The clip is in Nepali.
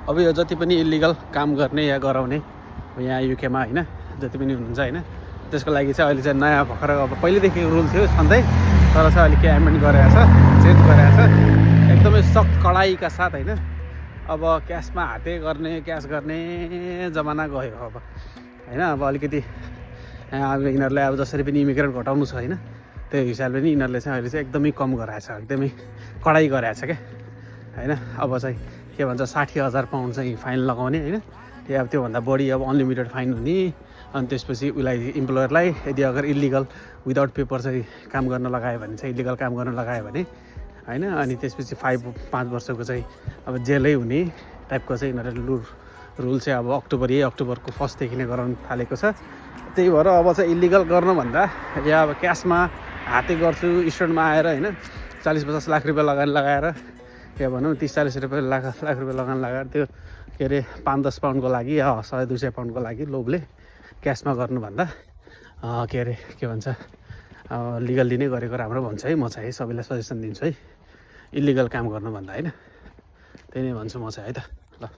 अब यो जति पनि इलिगल काम गर्ने या गराउने यहाँ युकेमा होइन जति पनि हुनुहुन्छ होइन त्यसको लागि चाहिँ अहिले चाहिँ नयाँ भर्खर अब पहिल्यैदेखि रुल थियो छँदै तर चाहिँ अहिले के एमेन्ड गरेको छ चेन्ज गरेको छ एकदमै सख्त कडाइका साथ होइन अब क्यासमा हाते गर्ने क्यास गर्ने जमाना गयो अब होइन अब अलिकति अब यिनीहरूलाई अब जसरी पनि इमिग्रेन्ट घटाउनु छ होइन त्यो हिसाबले नि यिनीहरूले चाहिँ अहिले चाहिँ एकदमै कम गराएको छ एकदमै कडाइ गराएको छ क्या होइन अब चाहिँ के भन्छ 60,000 पाउन्ड चाहिँ फाइन लगाउने होइन या अब त्योभन्दा बढी अब अनलिमिटेड फाइन हुने अनि त्यसपछि उसलाई इम्प्लोयरलाई यदि अगर इलिगल विदाउट पेपर चाहिँ काम गर्न लगायो भने चाहिँ इलिगल काम गर्न लगायो भने होइन अनि त्यसपछि 5 वर्षको चाहिँ अब जेलै हुने टाइपको चाहिँ यिनीहरूले रुल चाहिँ अब अक्टोबरको 1 नै गराउनु थालेको छ त्यही भएर अब चाहिँ इलिगल गर्नुभन्दा या अब क्यासमा हाते गर्छु स्टोरमा आएर होइन 40-50 लाख रुपियाँ लगाएर या भनौँ 30-40 लाख रुपियाँ लगाएर त्यो के अरे 5-10 पाउन्डको लागि या 100-200 पाउन्डको लागि लोभले क्यासमा गर्नुभन्दा के अरे के भन्छ लिगल्ली नै गरेको राम्रो भन्छ है म चाहिँ सबैलाई सजेसन दिन्छु है इलिगल काम गर्नुभन्दा होइन त्यही नै भन्छु म चाहिँ है त ल